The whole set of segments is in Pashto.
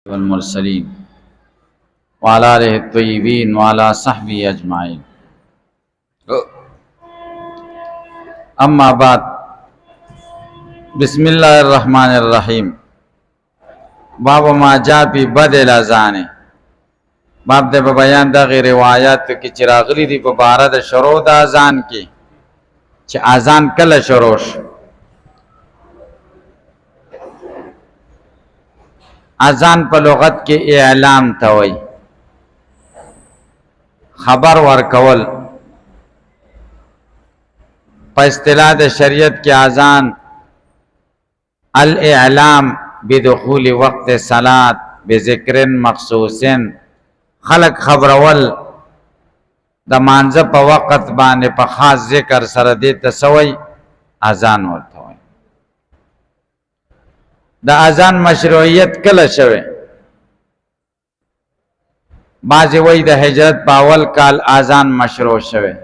والمرسلين وعلى آله الطيبين وعلى صحبه أجمعين أما بعد بسم الله الرحمن الرحيم باب ما جاء في بدء الأذان باب د بیان د غیر روایت کی چراغلی دی په بار د شروع د اذان کی چې اذان کله شروع شو. اذان په لغت کې اعلام ته وایي، خبر ورکول. په اصطلاح د شریعت کې اذان الاعلام بدخول وقت صلات بذکر مخصوص، خلق خبرول د مانځه په وخت باندې په خاص ذکر سره دې تسوي اذان ورته وایي. د اذان مشروعیت کله شوه؟ بعضی وایي د هجرت په اول کال اذان مشروع شوه،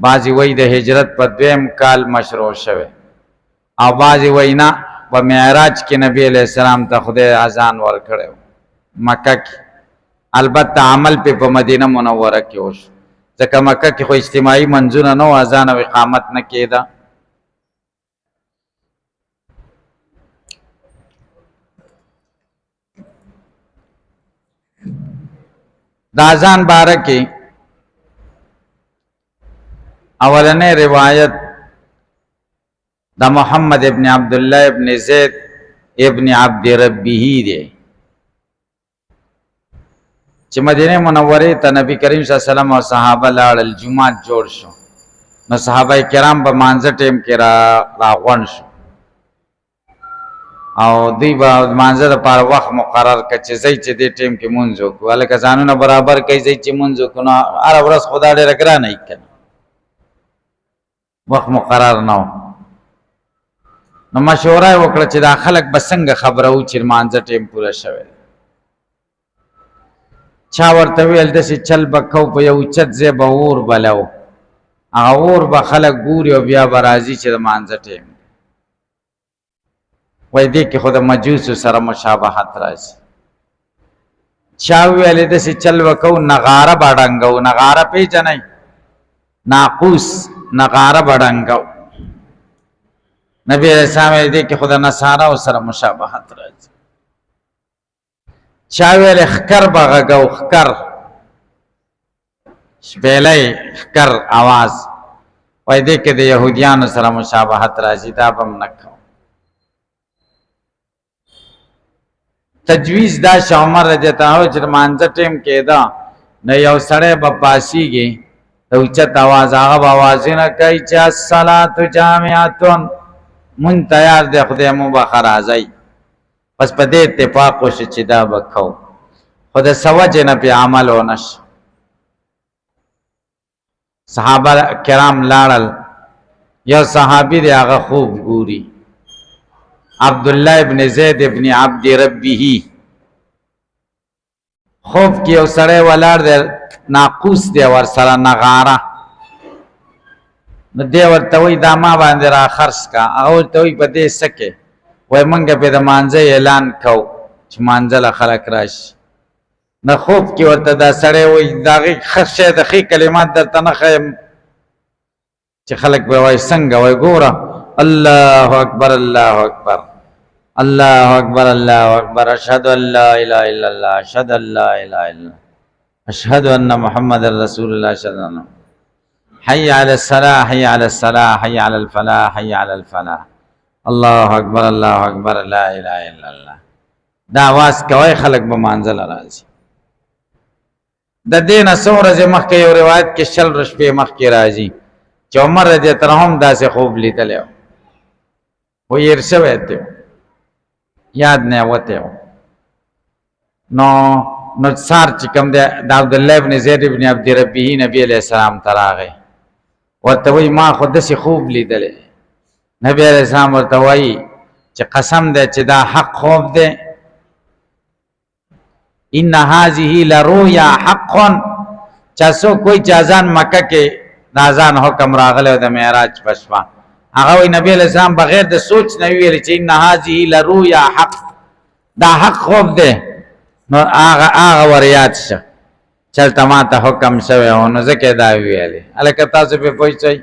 بعضی وایي د هجرت په دویم کال مشروع شوه، او بعضی وایي نه په معراج کې نبی علیہ السلام ته خدای اذان ورکړو مکه کې. البته عمل په مدینه منوره کې وشو، ځکه مکه کې خو اجتماعي منځونه نو اذان او اقامت نه کېده. د اذان باره کې اولنې روایت د محمد ابن عبدالله ابن زید ابن عبد ربه دی چې مدینه منوره ته نبی کریم صلی الله علیه وسلم او صحابه لاړل. جمعات جوړ شو، نو صحابه کرام په مانځه ټیم کې راغون شو او دوی به مانځه لپاره وخت مقرر کړ چې ځای چې دې ټیم کې مونځ وکړو. هلکه ځانونه برابر کوي، ځای چې مونځ وکړو نو هره ورځ خدا ډېره ګرانه وي که نه، وخت مقرر نه و. نو مشوره یې وکړه چې دا خلک به څنګه خبره و چې مانځه ټیم پوره شوی. چا ورته ویل داسې چل به کو په یو اوچت ځای به اور بلو، هغه اور به خلک ګوري او بیا به راځي چې د مانځه ټیم. وای دې کې خو د مجوسو سره مشابهت راځي. چا ویلې داسې چل به کو نغاره به ډنګو، نغاره پېژنئ؟ ناقوس نغاره به ډنګو. نبی علیہ السلام دې کې خو د نصاراو سره مشابهت راځي. چا ویل خکر به غږو، خکر شپېلی خکر آواز، وای دې کې د یهودیانو سره مشابهت راځي، دا به م نه کوو. تجویز دا شه عمر رضی الله عنه چې مانځه ټیم کېده نو یو سړی به پاسیږي د اوچت آواز، هغه به اوازونه کوي چې الصلاة جامعتون، مونږ تیار دی خدای مو به ښه راځئ. بس په دې اتفاق وشو چې دا به کوو، خو د څه وجې نه پې عمل ونه شو. صحابه کرام لاړل، یو صحابي دی هغه خوب ګوري، عبدالله ابن زید ابن عبد ربه. خوب کې یو سړی ولاړ دی، ناقوس دی ورسره نغاره. نو دی ورته وایي دا ما باندې را خرڅ کا. هغه ورته وایي په دې څه کې؟ وایي موږ پې د مانځه اعلان کوو چې مانځه له خلک راشي. نه خوب کې ورته دا سړی وایي د هغې ښه شی د ښې کلمات درته نه ښیم چې خلک به وایي څنګه؟ وایي ګوره الله اکبر الله اکبر الله اکبر الله اکبر اشهد ان لا اله الا الله اشهد ان لا اله الا الله اشهد ان محمد رسول الله اشهد ان حي على الصلاه حي على الصلاه حي على الفلاح حي على الفلاح الله اکبر الله اکبر لا اله الا الله. دا आवाज کوي خلک به مانځل راځي. د دې نه څو ورځې مخکې یو روایت کې شل شپې مخکې راځي چې عمر رضی الله عنه هم داسې خوب لیدلی و هېر شوی دی، یاد نه وتی و. نو سار چې کوم دی د عبدالله ابن زید ابن عبد ربه نبی علیہ السلام ته راغی، ورته وایي ما خو داسې خوب لیدلی. نبی علیہ السلام ورته وایي چې قسم دی چې دا حق خوب دی، ان هذه لرؤیا حق. چا څوک کوئی چې اذان مکه کې د اذان حکم راغلی د معراج په شپه، هغه وایي نبی علیہ السلام بغیر د سوچ نه ویل چې ان هذه لرؤیا حق، دا حق خوب دی. نو هغه ور یاد شه چلته ما ته حکم شوی و نو ځکه دا ویلې هلکه تاسو پې پوه شئ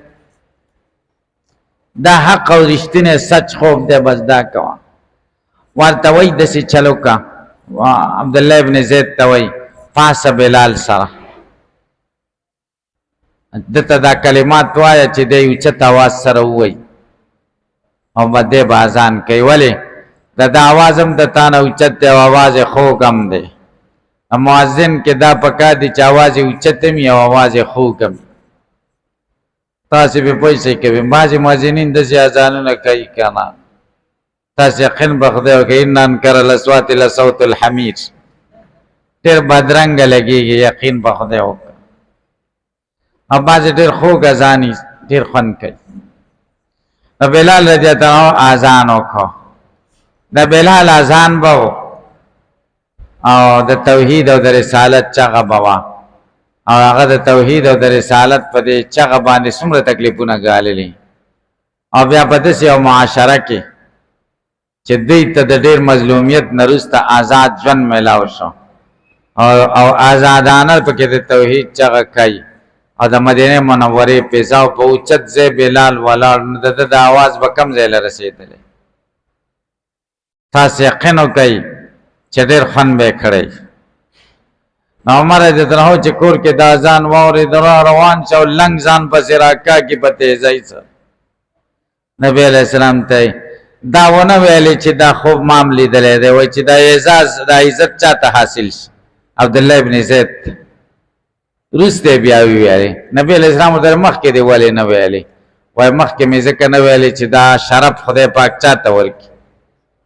دا حق او رښتینی سچ خوب دی بس دا کوه ورته وایي داسې چل وکړه عبدالله ابن زید ته وایي پاسه بلال سره دته دا کلمات وایه چې دی اوچت اواز سره ووایي او به دی به اذان کوي ولې د دا اواز هم د تا نه اوچت دی او اواز یې خوږ هم دی مؤذن کې دا پکار دی چې اواز یې اوچت هم وي او اواز یې خوږ هم وي تاسې پې پوه شئ کوي بعضې مؤذنین داسې اذانونه کوي که نه تاسې یقین به خدای وکړي ان انکر الاصوات لصوت الحمیر ډېر بدرنګه لګېږي یقین به خدای وکړي او بعضې ډېر خوږ اذان ډېر خوند کوي د بلال رضی الله عنه اذان وکړو د بلال اذان به او د توحید او د رسالت چغه به وه او هغه د توحید او د رسالت په دې چغه باندې څومره تکلیفونه ګاللي او بیا په داسې یو معاشره کې چې دوی ته د ډېر مظلومیت نه وروسته آزاد ژوند میلاو شو او آزادانه پکې د توحید چغه کوي او د مدینې منورې فضا او په اوچت ځای بلال ولاړ نو د ده د اواز به کم ځای له رسېدلی تاسې یقین وکئ چې ډېر خوند به یې کړی نو عمر رضی الله عنه چې کور کې د اذان واورېد روان شه او لنګ ځان پسې راکاږي په تیزۍ سره نبي علیه السلام ته دا ونه ویلې چې دا خوب ما هم لیدلی دی وایي چې دا اعزاز دا عزت چا ته حاصل شي عبدالله ابن زید وروسته بیا ویلې نبي علیه السلام ورته مخکې دې ولې نه ویلې وایي مخکې مې ځکه نه ویلې چې دا شرف خدای پاک چا ته ورکړي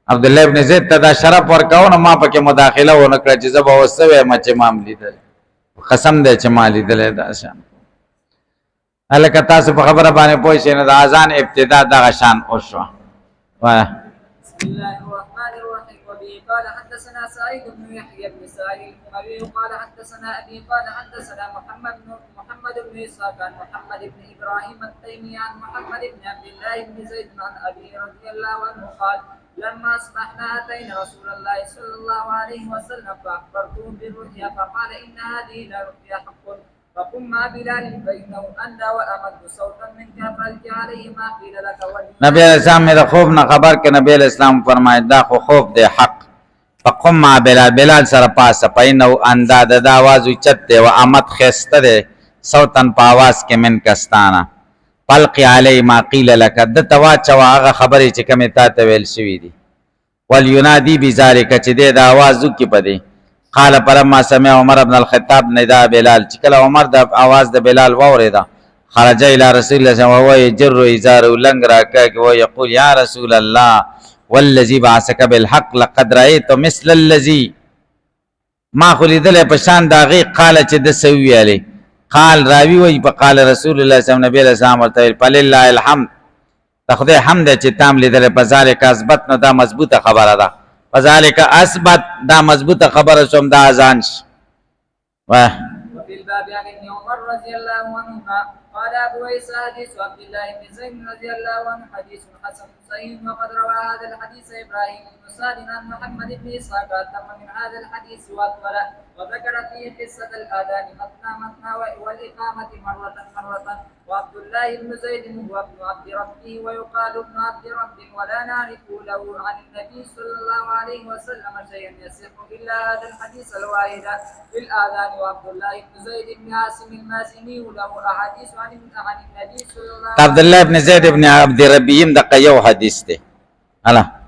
عبدالله ابن زید ته دا شرف ورکاو نو ما پکې مداخله ونه کړه چې زه به اوس څه وایم چې ما هم لیدلی قسم دی چې ما لیدلی دا شان هلکه تاسو په خبره باندې پوه شئ نو د اذان ابتدا دغه شان وشوه وایه بسم الله الرحمن الرحيم وبه قال حدثنا سعيد بن يحيى بن سعيد الحموي قال حدثنا ابي قال حدثنا محمد بن اسحاق عن محمد بن ابراهيم التيمي عن محمد بن عبد الله بن زيد عن ابي رضي الله عنه قال لما اصبحنا اتينا رسول الله صلى الله عليه وسلم فاخبرته بالرؤيا فقال ان هذه لرؤيا حق فقم مع بلال فانه اندى وامد صوتا منك فالجا عليه ما قيل لك نبی علیہ السلام میرا خوب نہ خبر کہ نبی علیہ السلام فرمائے دا خو خوب دے حق فقم مع بلال بلال سره پاسه فانه اندى دا आवाज اوچت دے و امد خسته دے صوتن په आवाज کې من کستانه فالقي عليه ما قيل لك د توا چوا هغه خبرې چې کومه تا ته ویل شوې دي ولينادي بذلك چې دې دا आवाज وکي پدې قال فلما سمع عمر بن الخطاب نداء بلال چې کله عمر د आवाज د بلال واورېدا خرج الى رسول الله صلی الله علیه وسلم وهو يجر ازاره لنګ راکاږي و يقول يا رسول الله والذي بعثك بالحق لقد رايت مثل الذي ما خلیدل په شان داغي قال چې د سوي علي قال راوي وي په قال رسول الله صلی الله علیه وسلم ورته فلله الحمد تخدای حمد چې تام لیدل په ذالک اثبت نو دا مضبوطه خبره ده فذلك اثبت دا مضبوطه خبره شوم دا اذان واه وفي الباب عن ابن عمر رضي الله عنهما قال ابو عيسى حديث عبد الله بن زيد رضي الله عنه حديث حسن صحيح وقد روى هذا الحديث ابراهيم بن سعد عن محمد بن اسحاق تم من هذا الحديث واطول وذكر فيه قصه الاذان مثنى والاقامه مره وعبد الله بن زيد هو ابن عبد ربه ويقال ابن عبد رب ولا نعرف له عن النبي صلى الله عليه وسلم شيئا يصح الا هذا الحديث الواحد في الاذان وعبد الله بن زيد بن عاصم المازني له احاديث عن النبي صلى الله عليه وسلم عبد الله بن زيد بن عبد ربهم دقه یو حدیث دی الله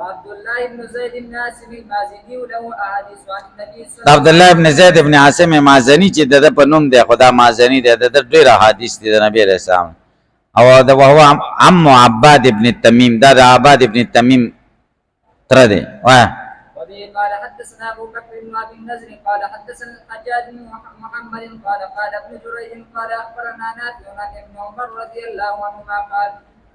وعبد الله بن زيد بن عاصم المازني له احاديث عن النبي صلى الله عليه وسلم عبد الله بن زید ابن عاصم مازنی چې د په نوم دی خدا مازنی دی د ډیر حدیث دی د نبی رسول الله او د هو عم عباد ابن تمیم دا د عباد ابن تمیم تر دی واه وبه قال حدثنا ابو بكر بن ابي النضر قال حدثنا الحجاج بن محمد قال ابن جريج قال اخبرنا نافع عن ابن عمر رضي الله عنهما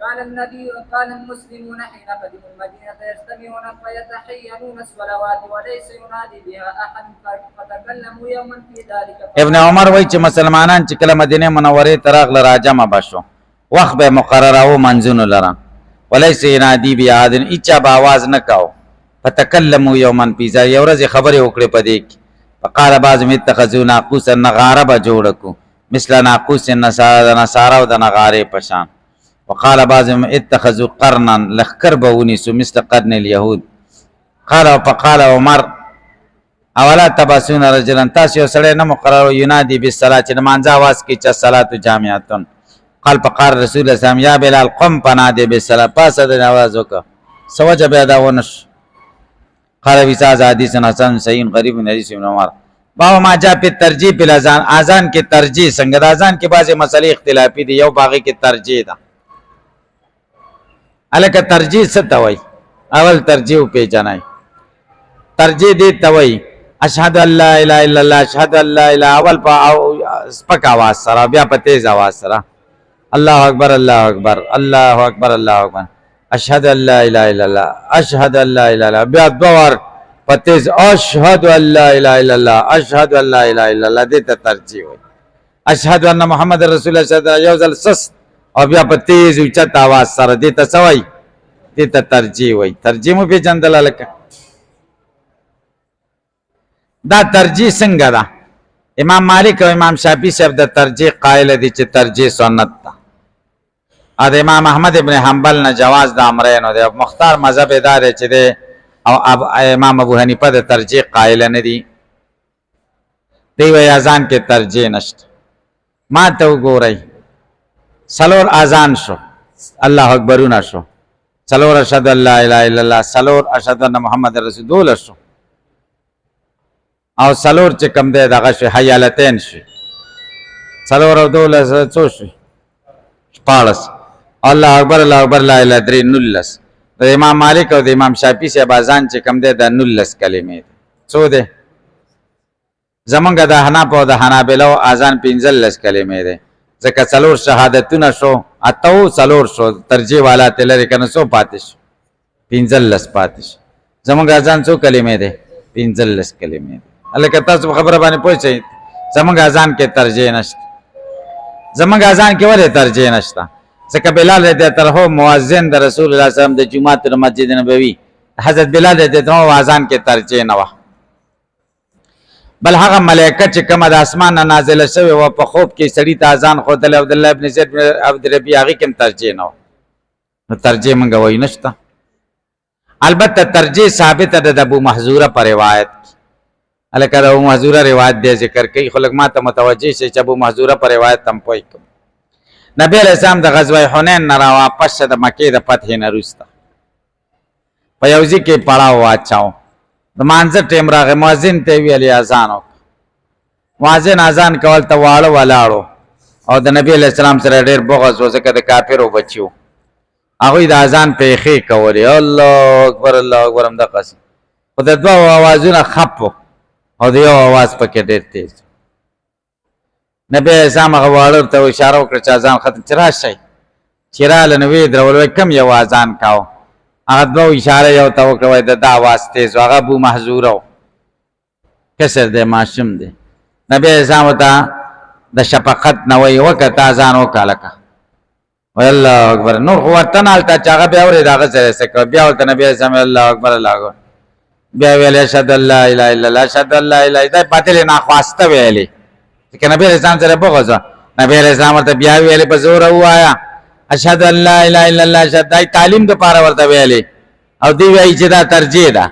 قال المسلمون حين قدموا المدينة يجتمعون فيتحينون الصلوات وليس ينادي بها أحد فتكلموا يوما في ذلك ابن عمر وایي چې مسلمانان چې کله مدینه منورې ته راغله راجمع بشو وخت به مقرره و منځونو لره وليس ينادي بها احد اچا به आवाज نه کاو فتکلموا یوما فی ذلک، یو ورځ خبرې وکړې په دې کې. فقال بعضهم اتخذوا ناقوسا، نغاره به جوړه کړو مثل ناقوس النصارى، د نصارو د نغارې په شان. وقال بعضهم اتخذوا قرنا، لښکر به ونیسو مثل قرن اليهود. فقال عمر اولا تبعثون رجلا، تاسو یو سړی نه مقرر ینادي بالصلاه، چې د مانځه اواز کوي چې الصلاه جامعه. قال فقال رسول الله صلی الله علیه وسلم یا بلال قم فنادي بالصلاه، پاسه د اواز وکړه سوجه به دا ونش. قال بساز حدیث حسن صحیح غریب من حدیث ابن عمر. باو ما جاء په ترجیح په اذان، اذان کې ترجیح څنګه؟ د اذان کې بعضی مسلې اختلافي دي، یو باغی کې ترجیح ده. الکه ترجیح څه ته وایي؟ اول ترجیح پیژنئ. ترجیح دې ته وایي اشهد ان لا اله الا الله، اشهد ان لا اله، اول په سپک आवाज سره، بیا په تیز आवाज سره الله اکبر الله اکبر الله اکبر الله اکبر، اشهد ان لا اله الا الله اشهد ان لا اله الا الله، بیا دوار په تیز اشهد ان لا اله الا الله اشهد ان لا اله الا الله، دې ته ترجیح وایي. اشهد ان محمد رسول الله صلی الله علیه وسلم یو ځل سست او بیا په تیز اوچت आवाज سره، دې ته څه وایي؟ دې ته ترجیح وایي. ترجیح مو پیژندل لکه دا ترجیح څنګه ده؟ امام مالک او امام شافعی صاحب د ترجیح قائل دي چې ترجیح سنت ده. ا د امام احمد ابن حنبل نه جواز د امرین او د مختار مذهب ادارې چې ده، او امام ابو حنیفه د ترجیح قائل نه دي. دی وی اذان کې ترجیح نشته. ما ته وګورئ سلور اذان شو، الله اکبرونه شو، سلور اشهد ان لا اله الا الله، سلور اشهد ان محمد رسول الله شو، او سلور چې کم دی دغه شي حیالتین شي، سلور او دولس څو شي؟ شپاړس. الله اکبر الله اکبر لا اله درې نولس. د امام مالک او د امام شافعي صاحب اذان چې کم دی د 19 کلمې دي. څو دی؟ زمونږ د حناف او د حنابلو اذان 15 کلمې دي، ځکه څلور شهادتونه شو، اتو څلور شو، ترجیح والا ته لري کنه څو پاتې شو؟ 15 پاتې شو. زمونږ اذان څو کلمې دي؟ 15 کلمې دي. الکه تاسو خبره باندې پوه شئ. زمونږ اذان کې ترجیح نشته. زمونږ اذان کې ولې ترجیح نشته؟ ځکه بلال رضی الله عنه مؤذن د رسول الله صلی الله علیه وسلم د جمعه د مسجد نبوي، حضرت بلال رضی الله عنه اذان کې ترجیح نه و. بل هغه ملائکه چې کومه د اسمان نه نازله شوی و په خوب کې سړی ته اذان خودل عبد الله ابن زید بن عبد ربیع هغه کې ترجیح نه و. نو ترجیح مونږ وای نشته. البته ترجیح ثابت ده د ابو محذوره پر روایت. الکه د ابو محذوره روایت دی ذکر کوي، خلک ماته متوجه شي چې ابو محذوره پر روایت تم پوي. نبی علیہ السلام د غزوه حنین نه را واپس د مکې د فتح نه وروسته په یو ځای کې پړاو واچاو. د مانځه ټیم راغی، مؤذن ته ویلې اذان وکړه. مؤذن اذان کول ته واړه ولاړو او د نبی علیہ السلام سره ډېر بغض و، ځکه د کافرو بچیو. هغوی د اذان پیښې کولې، الله اکبر الله اکبر هم دقسې، خو د دوه اوازونه خپ او د یو اواز پکې ډېر تیز. نبی اسلام هغه واړو ته اشاره وکړه چې اذان ختم، چې راشئ. چې راله نو ویې درول، کم یو اذان کاو؟ هغه دوه اشاره یو ته وکړه، وایي د ده اواز تیز و، هغه ابو محذوره و، کسر دی ماشوم دی. نبی اسلام ته د شفقت نه وایي وکړه ته اذان وکړه لکه وایي الله اکبر. نور خو ورته نه هلته چې هغه بیا اورېد هغه سره څه کوه، بیا ورته نبی اسلام الله اکبر الله اکبر، بیا ویلې اشهد ان لا اله الا الله اشهد ان لا اله الا الله، باطل ناخواسته ویلې که نبی علیہ السلام سره بغض و. نبی علیہ السلام ورته بیا ویلې په زوره ووایه اشهد ان لا اله الا الله، اشهد دا تعلیم دپاره ورته ویلې او دوی وایي چې دا ترجیح ده.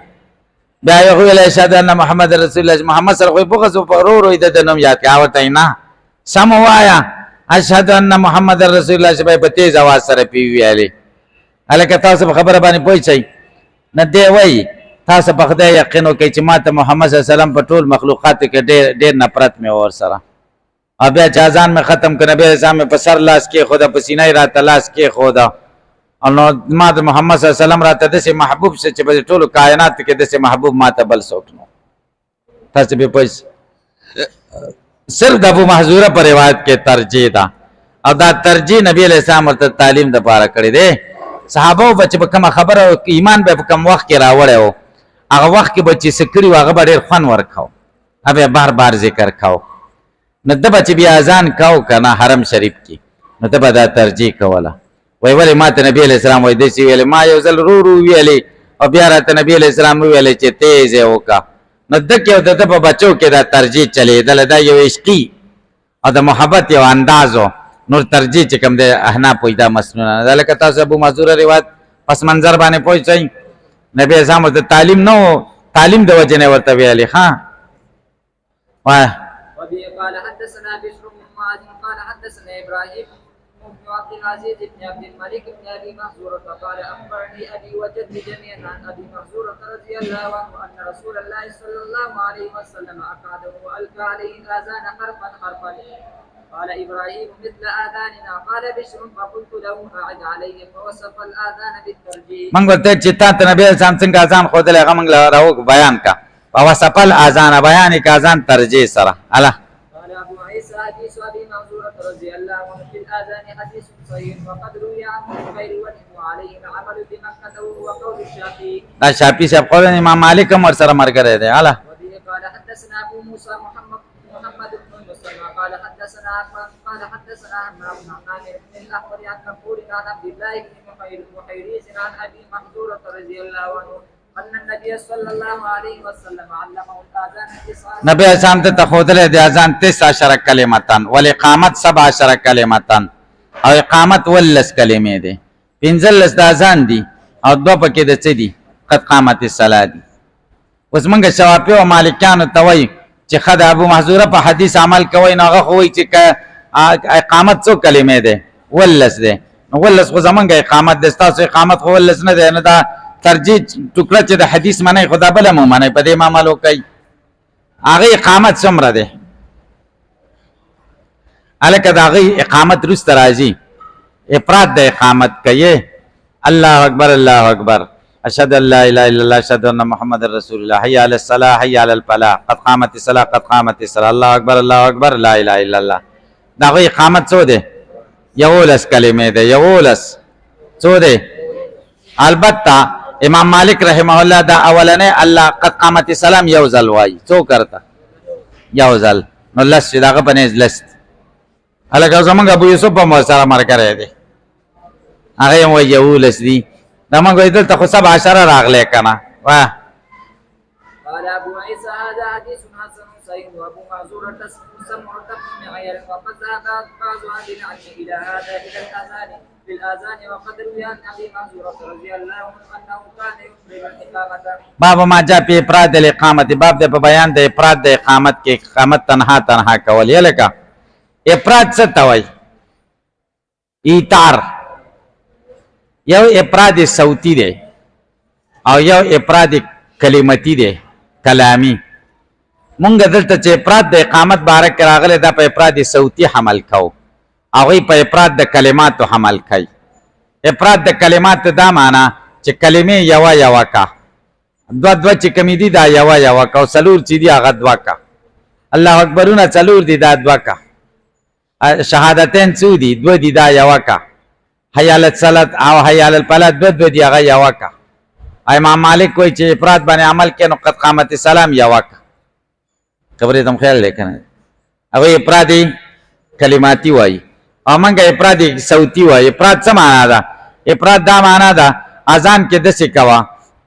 بیا یې ویل اشهد ان محمد رسول الله، محمد سره خو بغض و، ورو ورو یې د نوم یاد کړه. ورته نه سم ووایه اشهد ان محمد رسول الله، چې په تیز اواز سره پی ویلې. هلکه تاسو په خبره باندې پوه شئ. نه دی وایي تاسو په خدای یقین وکړئ چې ما ته محمد صلی الله علیه وسلم په ټول مخلوقاتو کې ډېر نفرت مې ورسره. او بیا چې اذان مې ختم کړ، نبی اسلام مې په سر لاس کېښوده، په سینه یې راته لاس کېښوده، او نو ما د محمد صلی الله علیه وسلم راته داسې محبوب شو چې په ټولو کائناتو کې داسې محبوب ما ته بل څوک نه. تاسو پې پوه شئ. صرف د ابو محذوره په روایت کې ترجیح ده، او دا ترجیح نبی علیہ السلام ورته تعلیم دپاره کړی دی. صحابه به چې په کومه خبره ایمان به په کوم وخت کې راوړی و، هغه وخت کې به چې څه کړي و هغه به ډېر خوند ورکاو، هغه بار بار ذکر کاو. نو ده به چې بیا اذان کاو که نه حرم شریف کې، نو ده به دا ترجیح کوله. وایي ولې ما ته نبی علیہ السلام وایي داسې ویلې، ما یو ځل رو رو ویلې او بیا راته نبی علیہ السلام ویل چې تیز وکا نو دک یو د په بچو کې دا ترجیح چلیدل دا یو عشقي او د محبت یو اندازو نور ترجیح چې کوم د احناف پوی دا مسنون دا لکه تاسو ابو معذور روایت پس منظر باندې پوي شي نبی اسلام د تعلیم نو تعلیم د وجه نه ورته ویلي ها واه وبه قال حدثنا بشر بن معاذ قال حدثنا ابراهيم بن عبد العزيز بن عبد الملك بن ابي محذورة قال اخبرني ابي وجدي جميعا عن ابي محذورة رضي الله عنه ان رسول الله صلى الله عليه وسلم اقعده والقى عليه الاذان حرفا حرفا قال ابراهيم مثل اذاننا قال بشر فقلت له اعد عليه فوصف الاذان بالترجيح من ورته چې تا نبی اسلام څنګه اذان خو دلته هغه موږ راو بیان کا وصف الاذان بیان کا اذان ترجیح سره الله قال ابو عيسى حديث ابي منصور رضي الله عنه في الاذان حديث صحيح وقد روي عنه غير وجه وعليه العمل بمكه وهو قول الشافعي دا شافعي صاحب قول امام مالک هم سره مرګره دی الله وبه قال حدثنا ابو موسى محمد بن مسلم قال حدثنا عمرو بن عامر بن الاحمر عن مقبول عن عبد الله بن محيريز عن ابي محذورة رضي الله عنه ان النبي صلى الله عليه وسلم علمه الاذان 9 نبی اسلام ته تخودل د اذان 19 کلمتان والاقامت 17 کلمتان او اقامت ولس کلمې دي 15 د اذان دي او دو پکې د څه دي قد قامت الصلاه دي اوس موږ شوافی او مالکانو ته وایي چې خدای ابو محذوره په حدیث عمل کوي نو هغه خو وایي چې اقامت څو کلمې ده ولس ده ولس خو زمونږ اقامت د تاسو اقامت خو ولس نه ده نه دا ترجیح ټوکړه چې د حدیث معنی خدا بل مو معنی په دې معاملو کوي هغه اقامت څومره ده الکه دا هغه اقامت رست راځي افراد د اقامت کوي الله اکبر الله اکبر اشهد ان لا اله الا الله اشهد ان محمد رسول الله حي على الصلاه حي على الفلاح قد قامت الصلاه قد قامت الصلاه الله اکبر لا اله الا الله دا غي اقامت څو ده یولس کلمې ده یولس څو ده البته امام مالک رحمه الله دا اولنې الله قد قامت السلام یوزل وای څو کرتا یوزل نو لس داغه پنځ لست الګا زمونږ ابو یوسف په مو سره مر کړی دی هغه مو یولس دی دا موږ دې ته خو 17 راغله کنه واه قال ابو عيسى هذا حديث حسن صحيح وابو معذور سمع تقم عيال وقد ذهب بعض اهل العلم الى هذا الى الاذان بالاذان وقد روي عن ابي معذور رضي الله عنه انه كان يفرغ الاقامه باب ما جاء في افراد الاقامه باب د بیان د افراد د اقامت کې اقامت تنها کول یلکه افراد څه توي ایتار یو افراد صوتی دی او یو افراد کلمتی دی کلامی مونږ دلته چې افراد د اقامت بارک راغله دا په افراد صوتی حمل کو او په افراد د کلماتو حمل کوي افراد د کلمات دا معنا چې کلمې یو کا دو چې کمی دي دا یو کا او سلور چې دی هغه دوا کا الله اکبرونه سلور دي دا دوا کا شهادتین څو دي دو دي دا یو کا حی علی الصلاۃ او حی علی الفلاح دو دی هغه یو کا امام مالک کوئی چې افراد باندې عمل کړي نو قد قامت السلام یو کا خبرې تم خیال لیکنه او افرادی کلماتی وای او منګه افرادی صوتی وای افراد څه معنا ده افراد دا معنا ده اذان کې د څه کوا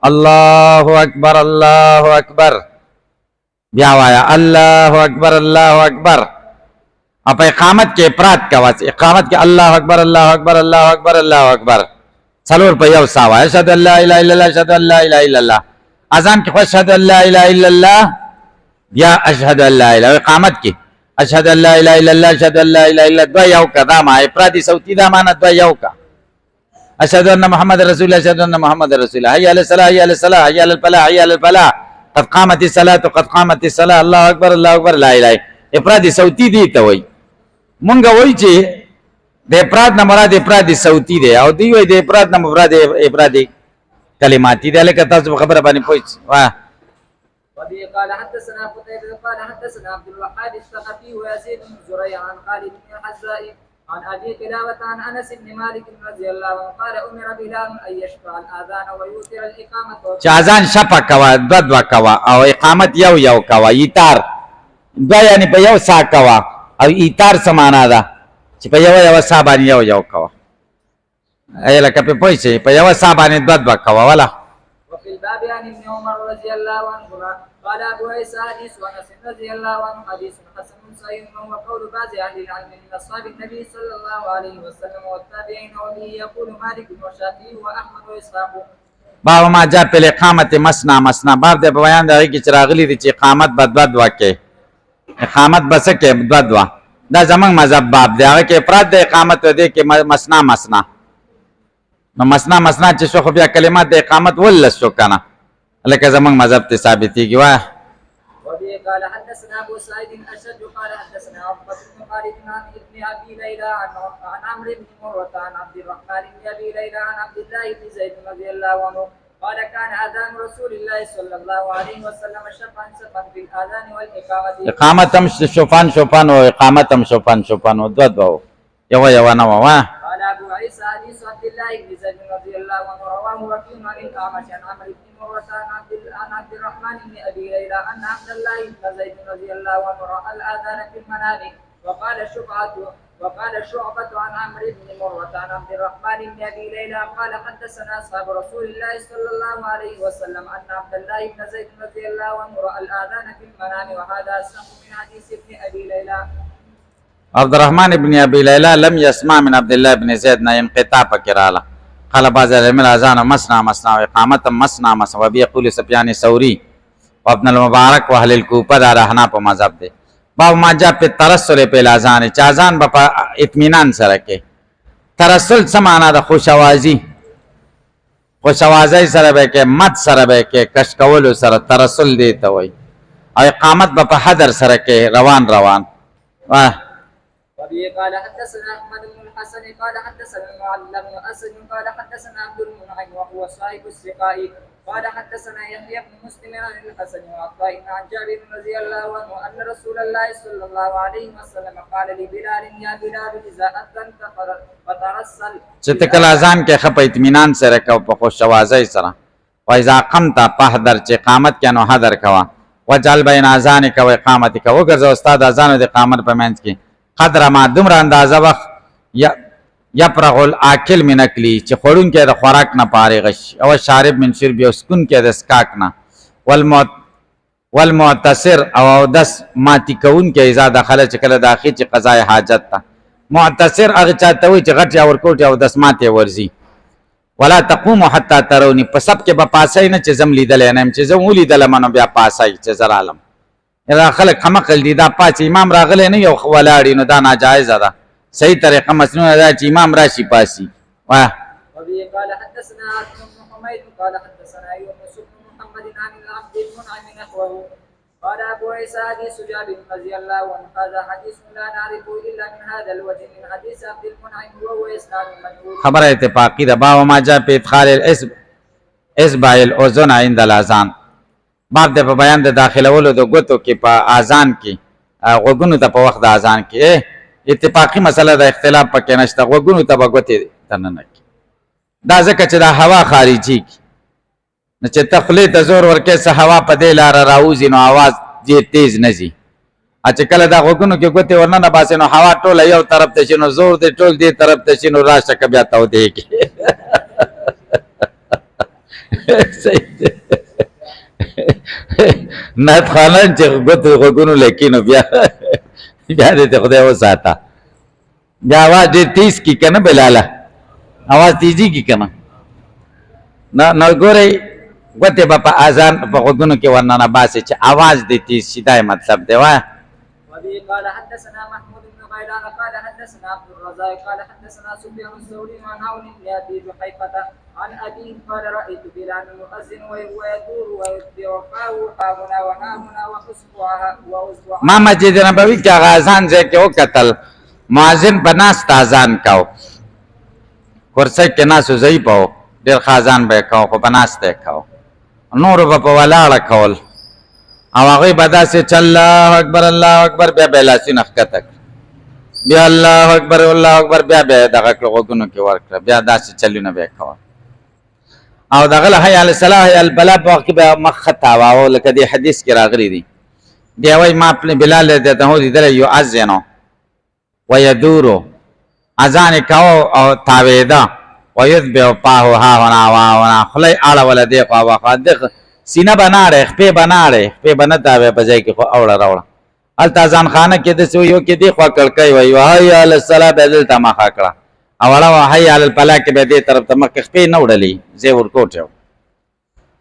الله اکبر بیا وایا الله اکبر اپ اقامت کې افراد کوا اقامت کې الله اکبر څلور په یو ساوا اشهد ان لا اله الا الله اشهد ان لا اله الا الله اذان کې اشهد ان لا اله الا الله یا اشهد ان لا اله اقامت کې اشهد ان لا اله الا الله اشهد ان لا اله الا الله یو کدا ما افرادی صوتی دا معنا دو یو کا اشهد ان محمد رسول الله اشهد ان محمد رسول الله حي على الصلاه حي على الصلاه حي على الفلاح حي على الفلاح قد قامت الصلاه الله اکبر لا اله افرادی صوتی دی ته وای مونږ وای چې د افراد نه مراد افراد صوتی دی او دی وای د افراد نه مراد افراد کلماتی دی لکه تاسو خبره باندې پوښ واه وبه قال حدثنا قتيبة قال حدثنا عبد الوهاب الثقفي ويزيد بن زريع عن خالد بن الحذاء عن ابي قلابة عن انس بن مالك رضي الله عنه قال امر بلال ان يشفع الاذان ويوتر الاقامة چې اذان شفع کوا دوا کوا او اقامت یو کوا ایتار دا یعنی په یو سا کوا او ایتار سمانا ده چې په یو سا باندې یو کوا ایله کپه پوي چې په یو سا باندې دوا کوا ولا وفي باب عن ابن عمر رضي الله عنهما قال ابو عيسى حديث انس رضي الله عنه حديث حسن صحيح وهو قول بعض اهل العلم من اصحاب النبي صلى الله عليه وسلم والتابعين وبه يقول مالك والشافعي واحمد واسحاق. باب ما جاء په اقامت مسنا مسنا باب د بیان دغه کی چراغلی دي چې اقامت بدبد وکي اقامت بس کې بدوا دا زمنګ مذهب باب دی هغه کې افراد د اقامت ودی کې مسنا مسنا نو مسنا مسنا چې شو خو بیا کلمات د اقامت ولس شو کنه لکه زمنګ مذهب ته ثابتېږي واه. وبه قال حدثنا ابو سعيد اشد قال حدثنا عقبه بن خالد عن ابن ابي ليلى عن عمرو بن مروه عن عبد الرحمن بن ابي ليلى عن عبد الله بن زيد رضي الله عنه قال كان اذان رسول الله صلى الله عليه وسلم شفعا شفعا في الاذان والاقامه. اقامتم شوفان شوفان او اقامتم شوفان شوفان او دو یو نه واه. قال ابو عيسى حديث عبد الله بن زيد رضي الله عنه رواه وكيع عن الاعمش عن عمرو بن مروه عن عبد الرحمن بن ابي ليلى ان عبد الله بن زيد رضي الله عنه راى الاذان في المنام وقال شعبة عن عمرو بن مروه عن عبد الرحمن بن ابي ليلى قال حدثنا اصحاب رسول الله صلى الله عليه وسلم ان عبد الله بن زيد رضي الله عنه راى الاذان في المنام وهذا اصح من حديث ابن ابي ليلى. عبد الرحمن ابن ابي ليلى لم يسمع من عبد الله بن زيد نا انقطاع فكراله قال بعض العلماء الاذان مسنا مسنا واقامه مسنا مسنا وبي يقول سفيان الثوري وابن المبارك واهل الكوفه دا رهنا په مذهب دي. باب ما جاء په ترسل په الاذان چې اذان په اطمینان سره کې ترسل څه معنا د خوشوازی سره به کې مت سره به کې کش کول سره ترسل دی ته وای او اقامت په حذر سره کې روان واه. وبه قال حدثنا احمد بن الحسن قال حدثنا المعلم بن اسد قال حدثنا عبد المنعم وهو صاحب السقائي قال حدثنا يحيى بن مسلم عن الحسن وعطاء عن جابر رضي الله عنه ان رسول الله صلى الله عليه وسلم قال لبلال يا بلال اذا اذنت فترسل چې تکل اذان کې خپ اطمینان سره کو په خوشوازی سره و اذا قمت فحذر چې اقامت کې نو حذر کوا وجعل بین اذانک و اقامتک وګرځه استاد اذان او اقامت په منځ کې قدر ما دمر اندازه وخت یفرغ الاکل من اکلی چې خورون کې د خوراک نه پاره غش او شارب من شرب او سکون کې د اسکاک نه والمعتصر او دس ماتی کون کې اذا داخله چې کله داخل چې قضای حاجت تا معتصر هغه چاته وي چې غټ یا ورکوټ او دس ماته ورزي ولا تقوم حتى تروني په سب کې به پاسای نه چې زم لیدل نه چې زم ولیدل منو بیا پاسای چې زر عالم اذا خلق خمقل دي دا پاس امام راغله نه یو ولاړی نو دا ناجایز ده صحیح طریقه مسنون ده چې امام راشي پاسي واه. وبه قال حدثنا عاصم بن حميد قال حدثنا يونس بن محمد عن العبد المنعم نحوه قال ابو عيسى حديث جابر رضي الله عنه هذا حديث لا نعرفه الا من هذا الوجه من حديث عبد المنعم وهو اسناد مجهول. خبر اتفاقی ده باب ما جاء في ادخال الاصبع الاذن عند الاذان باب د بیان د داخلولو د غوتو کې په اذان کې غوګونو ته په وخت د اذان کې اتفاقی مسله د اختلاف پکې نشته غوګونو ته بغوتې تننه کې دا ځکه چې دا هوا خارجي کې نو چې تخلیه ته زور ورکې سه هوا په دې لار راوځي نو आवाज دې تیز نزي چې کله دا غوګونو کې غوتې ورننه باسي نو هوا ټول یو طرف ته شي نو زور دې ټول دې طرف ته شي نو راشه ک بیا تاو دې کې نه خانن چې غوګونو لیکینو بیا دې خدای وساته بیا आवाज دې تیز کی کنه بلاله आवाज تیزی کی کنه نو ګورې وته په اذان په غوګونو کې ورننه باسي چې आवाज دې تیز شي دا مطلب دی وای. وبه قال حدثنا محمود بن غيلان قال حدثنا عبد الرزاق قال حدثنا سفيان الثوري عن عون بن ابي جحيفه عن ابي قال رايت بلال المؤذن وهو يدور ويتبع هاهنا وهاهنا وخصبها ما مسجد نبوي کې اذان ځکه وکتل مؤذن بناس اذان کاو ورڅ کې ناس زئی پاو ډیر خازان به کاو خو بناس ته کاو نور په ولاړه کول او هغه بدا سے چل الله اکبر بیا بلاسي نخکتک بیا الله اکبر بیا دغه غوګونو کې ورکړه بیا داسې چلونه به کاو او دغه حي علی الصلاه البلا په وخت به مختا واو لکه دی حدیث کې راغلی دی دی وای ما خپل بلال ته هو دي در یو اذنو ويدورو اذان کاو او تاویدا ويتبع فاه ها هنا وا هنا خلی اړه ولا دی خوا واخوا دغ سینه بناړه خپې بناړه خپې بنتا په ځای کې خو اوړه راوړه الته ځان خانه کې د سو یو کې دی خوا کړکای وای وای ال الصلاه بدل تما خاکړه اوړه وای ال الفلا کې به دې طرف ته مکه خپې نه وړلې زه ورکوټو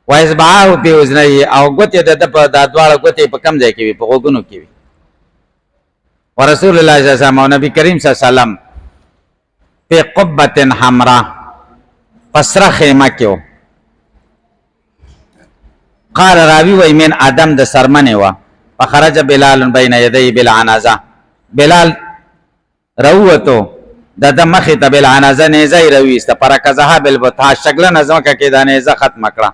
وایز باو په وزنی او ګوتې د په د دواړه ګوتې په کم ځای کې وي په غوګونو کې وي ورسول الله صلی الله علیه وسلم او نبی کریم صلی الله علیه وسلم په قبه حمراء پسره خیمه کې و قال راوی وای من ادم د سرمنه و فخرج بلال بین یدی بالعنازه بلال روته د مخې ته بالعنازه نیزه رويست پرکزها بالبطا شکل نظم کې د نیزه ختم کړه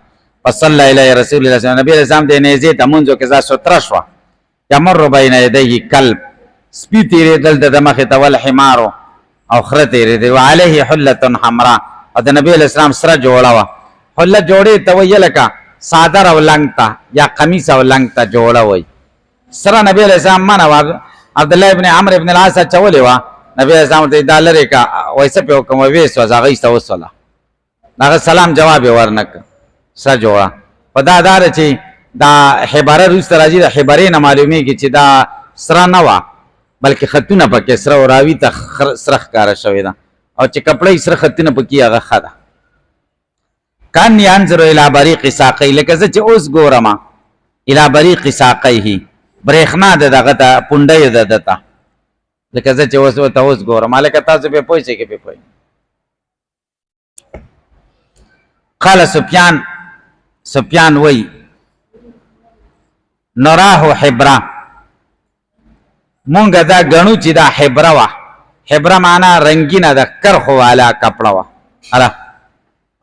فصلى الى رسول الله صلی الله علیه وسلم نبی رسول د نیزه ته منځو کې ځا ستر شو یمر بین یدی کلب سپی تیرې دل د مخې ته ول حمار او خره تیرې دی وعليه حله حمراء او د نبی اسلام سره جوړه وا حله جوړې ته ویلکا صادر او لنګتا یا قمیص او لنګتا جوړه وای سره نبی اسلام معنا عبد الله ابن عمرو ابن العاص چولې وا نبی اسلام ته دالره کا وایسه په کوم وېسو زغې استوصله هغه سلام جواب ورنک سره جوړه په دا دار چې دا حبره روس راځي د حبره نه معلومیږي چې دا سره نه وا بلکې خطونه پکې سره او راوي ته سرخ کار شوی دا او چې کپړې سره خطونه پکې هغه خدا کان ينظر الى بريق ساقي لکه چې اوس ګورم الى بريق ساقيه برېخنا دغه ته پونډې دته لکه چې اوس ګورم الکه تاسو به پوښتې کې به پوي قال سفيان وای نراه حبره مونږ دا غنو چې دا حبره وا حبره معنا رنگینه د کرخو والا کپڑا وا الا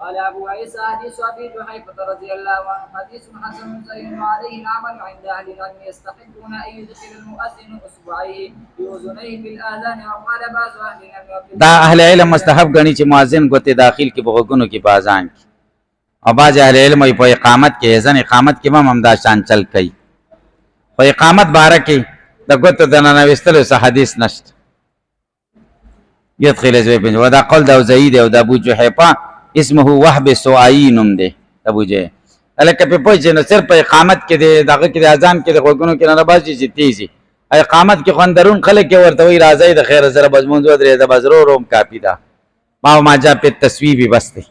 قال ابو عيسى حديث ابي جحيفه رضي الله عنه حديث حسن صحيح وعليه العمل عند اهل العلم يستحبون ان يدخل المؤذن اصبعيه في اذنيه في الاذان وقال بعض اهل العلم دا اهل علم مستحب غني چې مؤذن ګوته داخل کې بغونو کې په اذان کې او بعض اهل علم په اقامت کې اذن اقامت کې هم دا شان چل کوي په اقامت باره کې د ګوته د ننوستلو څه حدیث نشته يدخل زوی بن ودا قول دا زید او د ابو جحیفه اسمه وهب سوایینم ده ابو جه الکه په پوجې نو صرف په اقامت کې دغه کې د اذان کې د غوګونو کې نه باسي چې تیزي اقامت کې خوندرون خلک ورته وی راځي د خیر سره بزمون زو درې د بزرو روم کافی ده ما جا په تصویبی بسته